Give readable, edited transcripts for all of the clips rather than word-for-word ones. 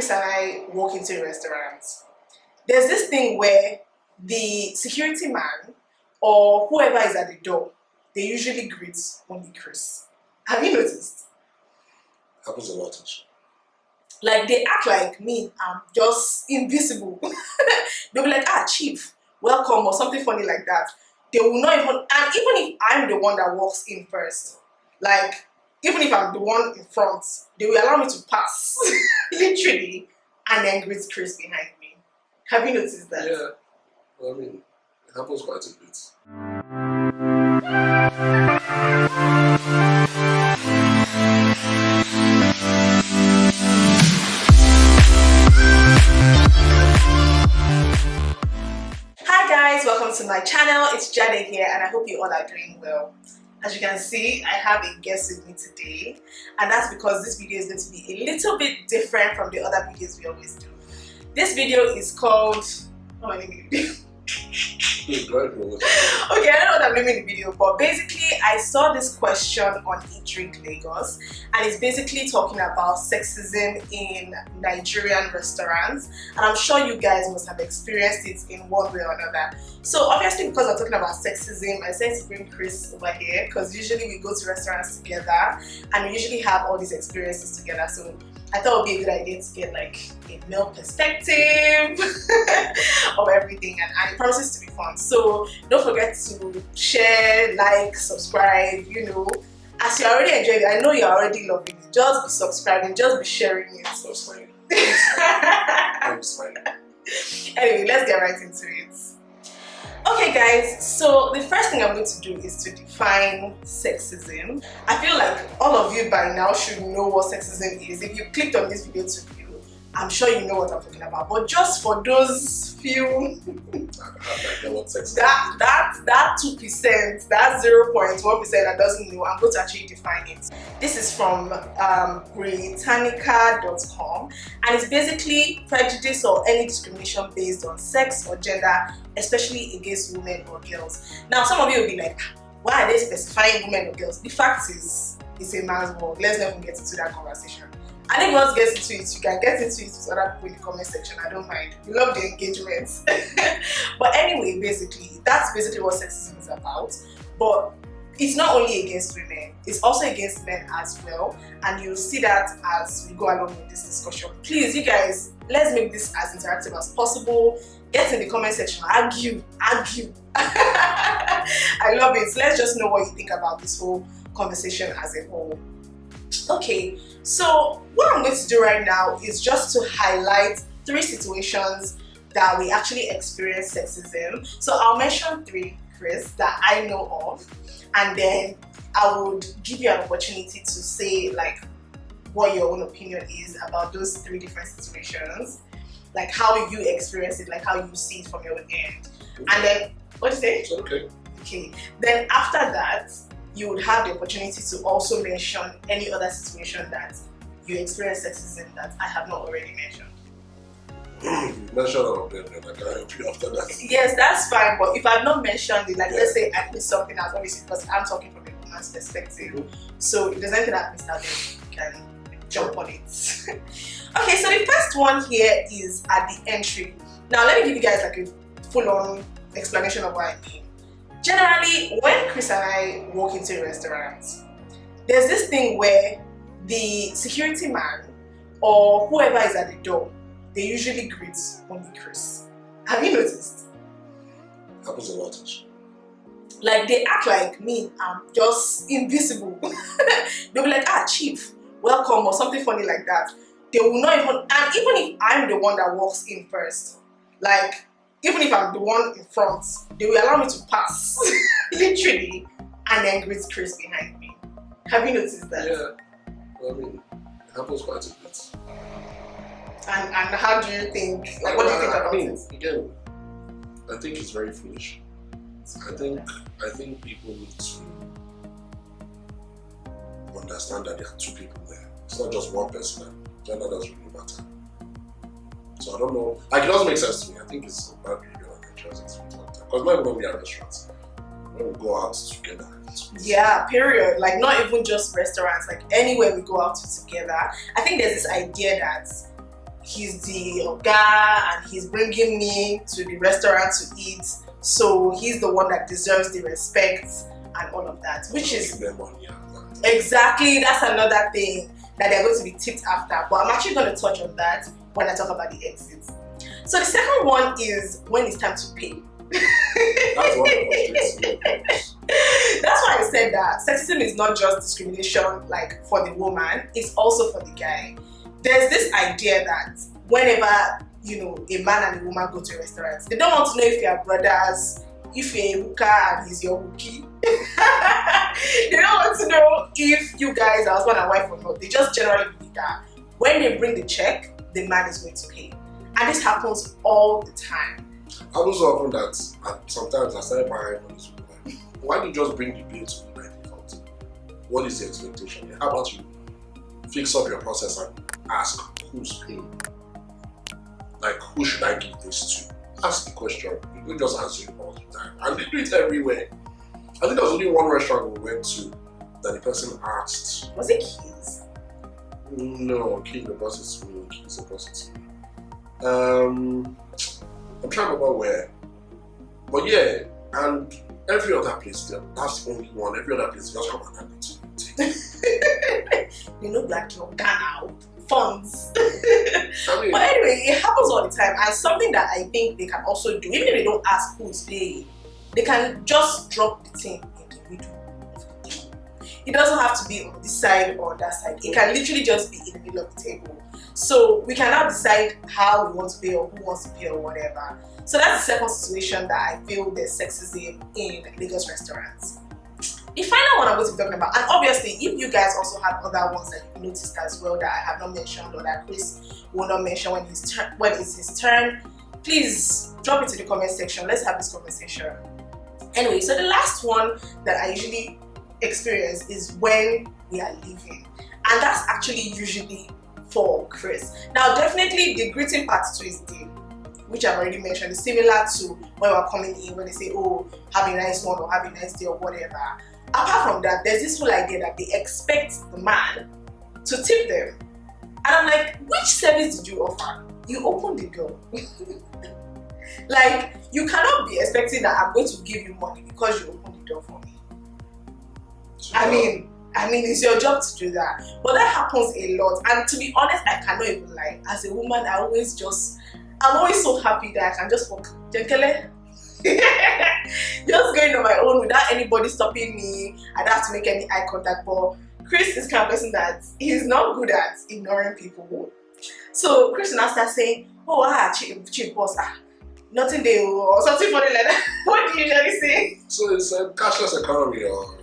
Chris and I walk into a restaurant, there's this thing where the security man or whoever is at the door, they usually greet only Chris. Have you noticed? Happens a lot. Like they act like me, I'm just invisible. They'll be like, chief, welcome, or something funny like that. They will not even, and even if I'm the one that walks in first, like even if I'm the one in front, they will allow me to pass, literally, and then greet Chris behind me. Have you noticed that? Yeah, well, I mean, it happens quite a bit. Hi guys, welcome to my channel. It's Jade here and I hope you all are doing well. As you can see, I have a guest with me today, and that's because this video is going to be a little bit different from the other videos we always do. This video is called... Okay, I don't know what I'm naming the video, but basically I saw this question on Eat Drink Lagos, and it's basically talking about sexism in Nigerian restaurants, and I'm sure you guys must have experienced it in one way or another. So obviously, because I'm talking about sexism, I decided to bring Chris over here because usually we go to restaurants together and we usually have all these experiences together. So I thought it would be a good idea to get like a male perspective of everything, and it promises to be fun. So don't forget to share, like, subscribe, you know. As you already enjoyed it, I know you're already loving it. Just be subscribing, just be sharing it. I'm smiling. I'm smiling. Anyway, let's get right into it. Okay guys, so the first thing I'm going to do is to define sexism. I feel like all of you by now should know what sexism is. If you clicked on this video to view, I'm sure you know what I'm talking about. But just for those few, that 2%, that 0.1% that doesn't know, I'm going to actually define it. This is from Britannica.com, and it's basically prejudice or any discrimination based on sex or gender, especially against women or girls. Now, some of you will be like, why are they specifying women or girls? The fact is, it's a man's world. Let's not even get into that conversation. And if you want to get into it, you can get into it with other people in the comment section. I don't mind. We love the engagement. But anyway, basically, that's basically what sexism is about. But it's not only against women, it's also against men as well. And you'll see that as we go along with this discussion. Please, you guys, let's make this as interactive as possible. Get in the comment section, argue. I love it. Let's just know what you think about this whole conversation as a whole. Okay, so what I'm going to do right now is just to highlight 3 situations that we actually experience sexism. So I'll mention 3, Chris, that I know of, and then I would give you an opportunity to say like what your own opinion is about those 3 different situations, like how you experience it, like how you see it from your own end. And then, what do you say? Okay. Okay, then after that, you would have the opportunity to also mention any other situation that you experience sexism that I have not already mentioned. Mention all of them, then I can help you after that. Yes, that's fine, but if I've not mentioned it, like let's say I missed something else, obviously because I'm talking from a woman's perspective. So if there's anything I've missed out, then you can jump on it. Okay, so the first one here is at the entry. Now let me give you guys like a full-on explanation of what I mean. Generally, when Chris and I walk into a restaurant, there's this thing where the security man or whoever is at the door, they usually greet only Chris. Have you noticed? Happens a lot. Like they act like me, I'm just invisible. They'll be like, chief, welcome, or something funny like that. They will not even, and even if I'm the one that walks in first, like even if I'm the one in front, they will allow me to pass, literally, and then greet Chris behind me. Have you noticed that? Yeah, well, I mean, it happens quite a bit. And how do you think, like what do you think about it? Again, I think it's very foolish. I think people need to understand that there are 2 people there. It's not just one person, and gender doesn't really matter. So I don't know. Like, it doesn't make sense to me. I think it's a bad behavior that Nigerians experience all the time. Because not even when we are at restaurants, when we go out together. Yeah, period. Like not even just restaurants, like anywhere we go out to together. I think there's this idea that he's the guy and he's bringing me to the restaurant to eat, so he's the one that deserves the respect and all of that, which is exactly, that's another thing that they're going to be tipped after, but I'm actually going to touch on that when I talk about the exits. So the second one is when it's time to pay. That's one of the That's why I said that sexism is not just discrimination like for the woman, it's also for the guy. There's this idea that whenever, you know, a man and a woman go to a restaurant, they don't want to know if you're brothers, if you're a hooker and he's your hookie. They don't want to know if you guys are husband and wife or not. They just generally believe that when they bring the check, the man is going to pay. And this happens all the time. I was often that sometimes I started buying money. Why don't you just bring the bill to me by default? What is the expectation here? How about you fix up your process and ask who's paying? Like, who should I give this to? Ask the question. You don't just answer it all the time. And they do it everywhere. I think there was only one restaurant we went to that the person asked. Was it Keys? No, Keys the boss is me. Keys the boss is me. I'm trying to remember where. But yeah, and every other place, that's the only one. Every other place, just come and hand it to you. You look like you're Ghana funds. I mean, but anyway, it happens all the time, and something that I think they can also do, even if they don't ask who's paying, they can just drop the thing in the middle of the table. It doesn't have to be on this side or that side. It can literally just be in the middle of the table. So we can now decide how we want to pay or who wants to pay or whatever. So that's the second situation that I feel there's sexism in Lagos restaurants. The final one I'm going to be talking about, and obviously if you guys also have other ones that you've noticed as well that I have not mentioned or that Chris will not mention when it's his turn, please drop it in the comment section. Let's have this conversation. Anyway, so the last one that I usually experience is when we are leaving, and that's actually usually for Chris. Now definitely the greeting part too is there, which I've already mentioned, is similar to when we're coming in, when they say, oh, have a nice one or have a nice day or whatever. Apart from that, there's this whole idea that they expect the man to tip them. And I'm like, which service did you offer? You opened the door. Like, you cannot be expecting that I'm going to give you money because you opened the door for me. I mean, it's your job to do that. But that happens a lot. And to be honest, I cannot even lie. As a woman, I'm always so happy that I can just walk. Just going on my own without anybody stopping me. I don't have to make any eye contact. But Chris is the kind of person that he's not good at ignoring people. So Chris now starts saying, oh, cheap boss, nothing there or something funny like that. What do you usually say? So it's a cashless economy or...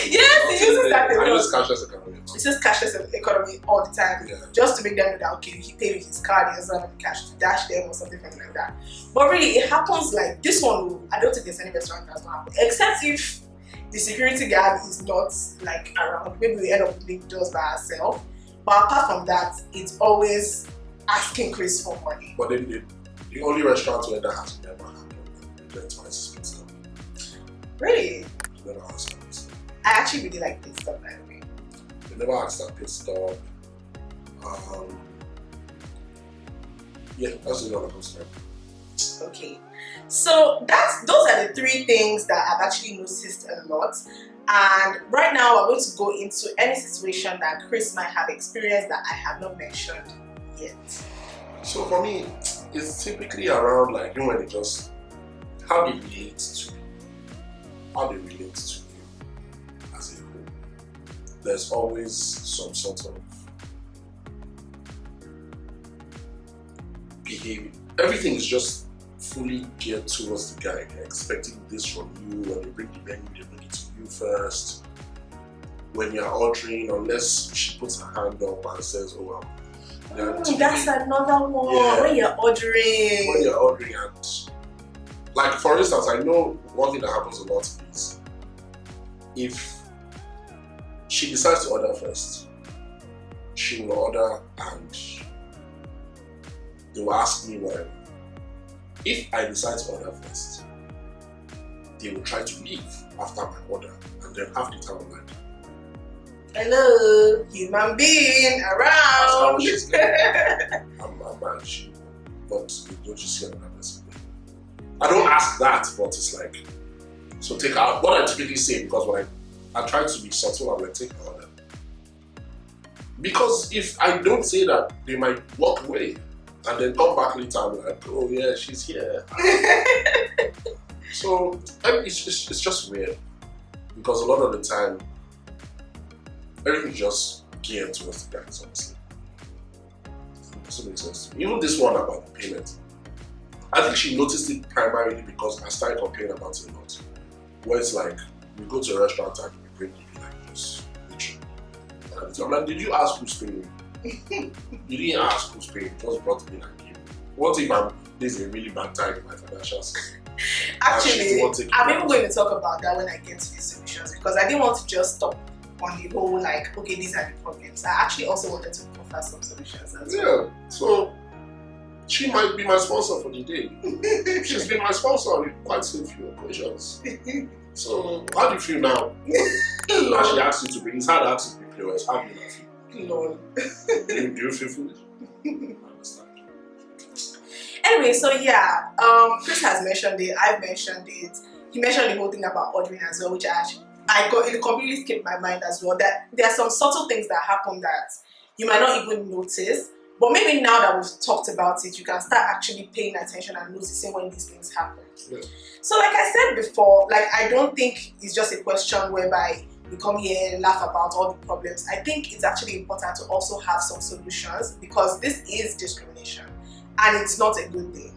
Yes, he uses that. I use cashless economy. He says cashless economy all the time, just to make them know that okay, he paid with his card, he doesn't have any cash to dash them or something like that. But really, it happens like this one. I don't think there's any restaurant that's not happen, except if the security guard is not like around. Maybe we end up leaving doors by ourselves. But apart from that, it's always asking Chris for money. But then the only restaurant where that has never happened, that's why it's pit stop. Really? Never asked that pit stop. I actually really like pit stop, by the way. They never asked that pit stop. Yeah, that's the one that comes to mind. Okay, so those are the three things that I've actually noticed a lot. And right now we're going to go into any situation that Chris might have experienced that I have not mentioned yet. So for me, it's typically around like, you know, when they just how they relate to you as a whole. There's always some sort of behavior. Everything is just fully geared towards the guy. They're expecting this from you. When they bring the menu, they bring it to you first. When you're ordering, unless she puts her hand up and says, oh well. That's another one. Yeah. When you're ordering. And like for instance, I know one thing that happens a lot is if she decides to order first, she will order and they will ask me whatever. If I decide to order first, they will try to leave after my order, and then half the time I'm like, hello, human being around. but don't you see another person? I don't ask that, but it's like, so take out what I typically say, because when I try to be subtle, I'm like, take her order. Because if I don't say that, they might walk away and then come back later and be like, oh yeah, she's here. So it's just weird, because a lot of the time everything's just geared towards the guys, honestly. It doesn't make sense to me. Even this one about the payment, I think she noticed it primarily because I started complaining about it a lot. Where it's like, we go to a restaurant and we bring you like this, literally. And I'm like, did you ask who's paying? You didn't ask who's paying, just brought me like you. What if this is a really bad time in my financial scheme? Actually, I'm even going to talk about that when I get to the solutions, because I didn't want to just stop on the whole like, okay, these are the problems. I actually also wanted to offer some solutions as well. Yeah, so she might be my sponsor for the day. She's been my sponsor on quite a few occasions. So how do you feel now? Now she asked you to bring, it's hard to ask you to play, how do you feel? Lol. Do you feel foolish? I understand. Anyway, so yeah, Chris has mentioned it, I've mentioned it. He mentioned the whole thing about ordering as well, which it completely skipped my mind as well. That there are some subtle things that happen that you might not even notice, but maybe now that we've talked about it, you can start actually paying attention and noticing when these things happen. Yeah. So like I said before, like I don't think it's just a question whereby we come here and laugh about all the problems. I think it's actually important to also have some solutions, because this is discrimination and it's not a good thing.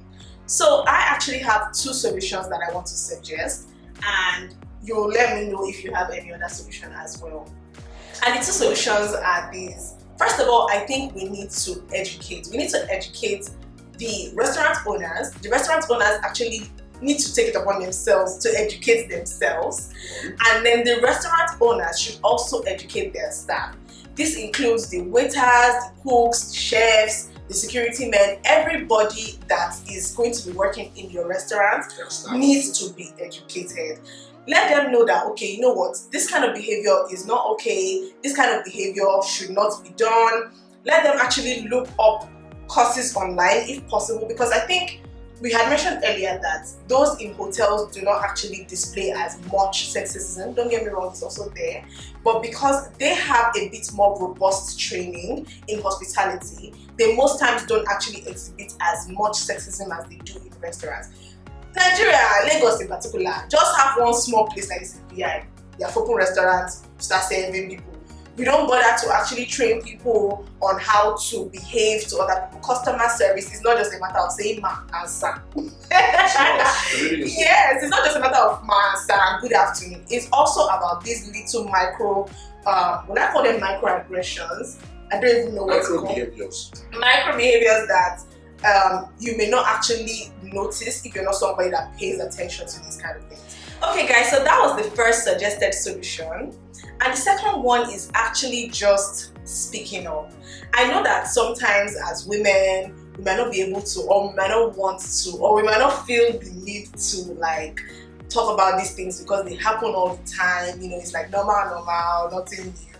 So I actually have 2 solutions that I want to suggest, and you'll let me know if you have any other solution as well. And the 2 solutions are these. First of all, I think we need to educate. We need to educate the restaurant owners. The restaurant owners actually need to take it upon themselves to educate themselves. And then the restaurant owners should also educate their staff. This includes the waiters, the cooks, the chefs, the security men, everybody that is going to be working in your restaurant needs to be educated. Let them know that, okay, you know what, this kind of behavior is not okay, this kind of behavior should not be done. Let them actually look up courses online if possible, because I think we had mentioned earlier that those in hotels do not actually display as much sexism. Don't get me wrong, it's also there. But because they have a bit more robust training in hospitality, they most times don't actually exhibit as much sexism as they do in restaurants. Nigeria, Lagos in particular, just have one small place like this in VI. They have open restaurants, start serving people. We don't bother to actually train people on how to behave to other people. Customer service is not just a matter of saying ma and sir. Yes, it's not just a matter of ma and sir and good afternoon. It's also about these little micro, when I call them microaggressions, I don't even know what it's called. Micro behaviors that you may not actually notice if you're not somebody that pays attention to these kind of things. Okay guys, so that was the first suggested solution. And the second one is actually just speaking up. I know that sometimes as women, we might not be able to, or we might not want to, or we might not feel the need to like talk about these things because they happen all the time. You know, it's like normal, nothing new.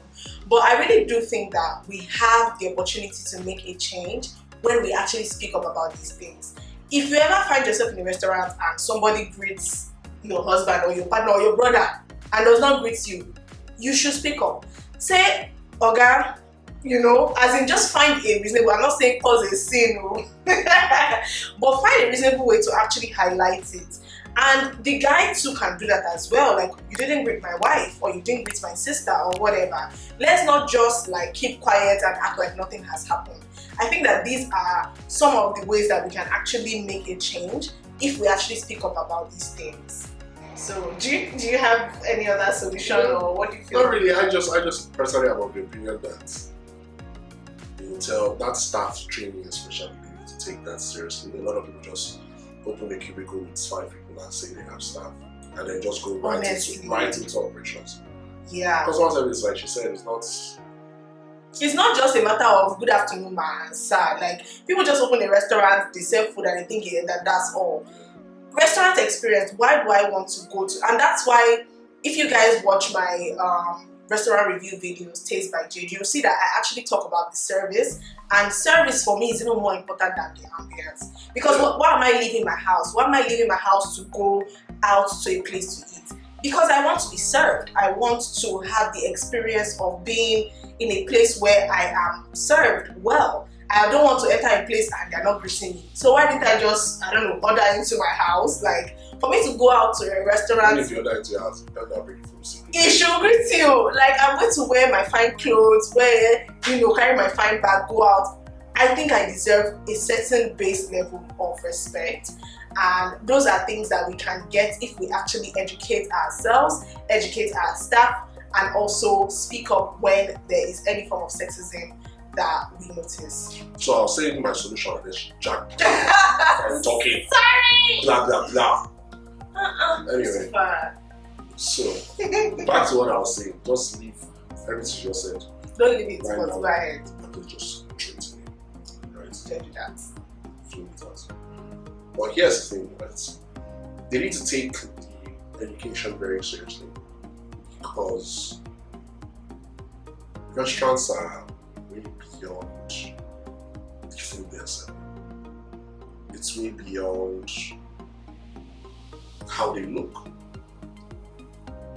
But I really do think that we have the opportunity to make a change when we actually speak up about these things. If you ever find yourself in a restaurant and somebody greets your husband or your partner or your brother and does not greet you, you should speak up. Say, Oga, you know, as in just find a reasonable, I'm not saying cause a sin, no. But find a reasonable way to actually highlight it. And the guy too can do that as well. Like, you didn't greet my wife, or you didn't greet my sister, or whatever. Let's not just like keep quiet and act like nothing has happened. I think that these are some of the ways that we can actually make a change if we actually speak up about these things. So, do you have any other solution, or what do you feel? Not really. I just personally am of the opinion that that staff training, especially, they need to take that seriously. A lot of people just open a cubicle with 5 people and say they have staff, and then just go right into operations. Yeah. Because once it's like she said, it's not just a matter of good afternoon, man, sir. Like, people just open a restaurant, they sell food, and they think that that's all. Restaurant experience, why do I want to go to? And that's why, if you guys watch my restaurant review videos, Taste by Jade, you'll see that I actually talk about the service, and service for me is even more important than the ambience. Because why am I leaving my house? Why am I leaving my house to go out to a place to eat? Because I want to be served. I want to have the experience of being in a place where I am served well. I don't want to enter a place and they're not greeting me. So why didn't I just, I don't know, order into my house? Like, for me to go out to a restaurant, if you order into your house, you don't bring food. it should greet you. Like, I'm going to wear my fine clothes, carry my fine bag, go out. I think I deserve a certain base level of respect. And those are things that we can get if we actually educate ourselves, educate our staff, and also speak up when there is any form of sexism that we notice. So I'll say my solution on this, Jack. I'm talking. Sorry! Blah, blah, blah. Anyway, so back to what I was saying. Just leave everything you just said. Don't leave it, right but now, go ahead. And just treat me. Right? Tell you that. Feel it out. But here's the thing, right? They need to take the education very seriously, because restaurants are way beyond the food they're selling. It's way beyond how they look.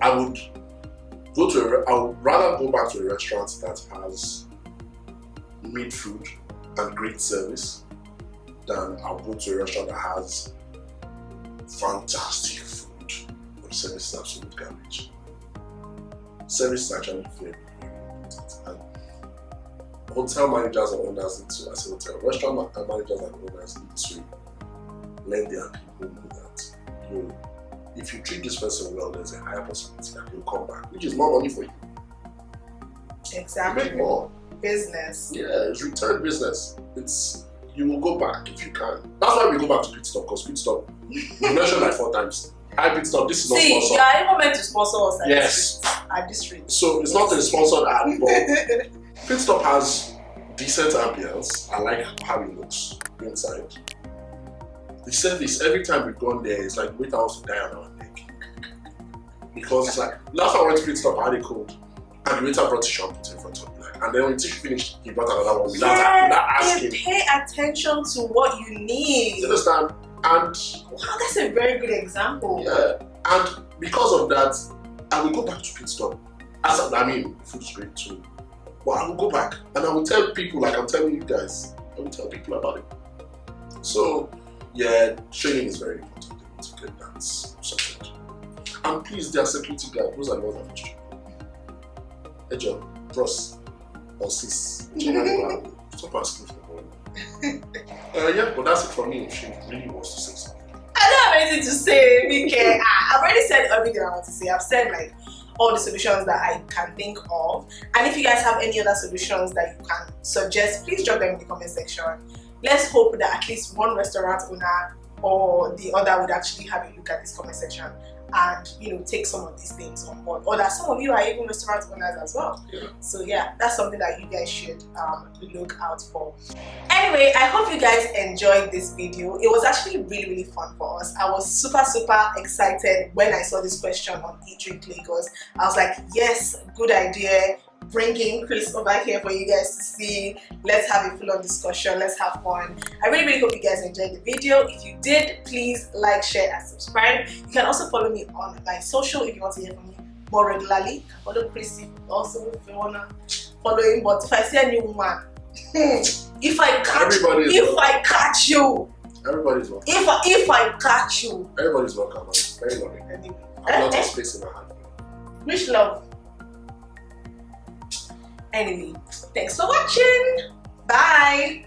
I would rather go back to a restaurant that has made food and great service than I'll go to a restaurant that has fantastic food but service is absolute garbage. Service is actually very important. And hotel managers and owners need to, as a hotel, restaurant managers and owners need to let their people know that, if you treat this person well, there's a higher possibility that he'll come back, which is more money for you. Exactly. You make more. Business. Yeah, it's return business. You will go back if you can. That's why we go back to Pit Stop, because Pit Stop, we mentioned like 4 times. Hi Pit Stop, this is not sponsored. You are even meant to sponsor us yes. At this rate. So it's not a sponsored ad, but Pit Stop has decent ambience. I like how it looks inside. The service, every time we've gone there, it's like waiter wants to die on our neck. Because it's like, last time I went to Pit Stop, I had a cold, and the waiter brought tissue and put it in front of me. And then when the tissue finished, he brought another one without asking. Pay attention to what you need. You understand? And wow, that's a very good example. Yeah, and because of that, I will go back to Pit Stop. Food's great too. But I will go back and I will tell people, like I'm telling you guys, I will tell people about it. So, yeah, training is very important. They need to get that sorted. And please, their security guard, those are the ones that must train. Hey, John, bros, or sis, stop asking for money. Yeah, but that's it from me. If she really wants to say something. I don't have anything to say, Mike. I've already said everything I want to say. I've said like all the solutions that I can think of. And if you guys have any other solutions that you can suggest, please drop them in the comment section. Let's hope that at least one restaurant owner or the other would actually have a look at this comment section and take some of these things on board, or that some of you are even restaurant owners as well. Yeah. So yeah, that's something that you guys should look out for. Anyway, I hope you guys enjoyed this video. It was actually really fun for us. I was super excited when I saw this question on Eat Drink Lagos. I was like, yes, good idea. Bringing Chris over here for you guys to see. Let's have a full-on discussion. Let's have fun. I really hope you guys enjoyed the video. If you did, please like, share, and subscribe. You can also follow me on my social if you want to hear from me more regularly. You can follow Chris also if you wanna follow him. But if I see a new woman, if I catch you, everybody's welcome. If I catch you, everybody's welcome. I'm very loving. Anyway, I have a lot of space in my hand. Which love? Anyway, thanks for watching. Bye.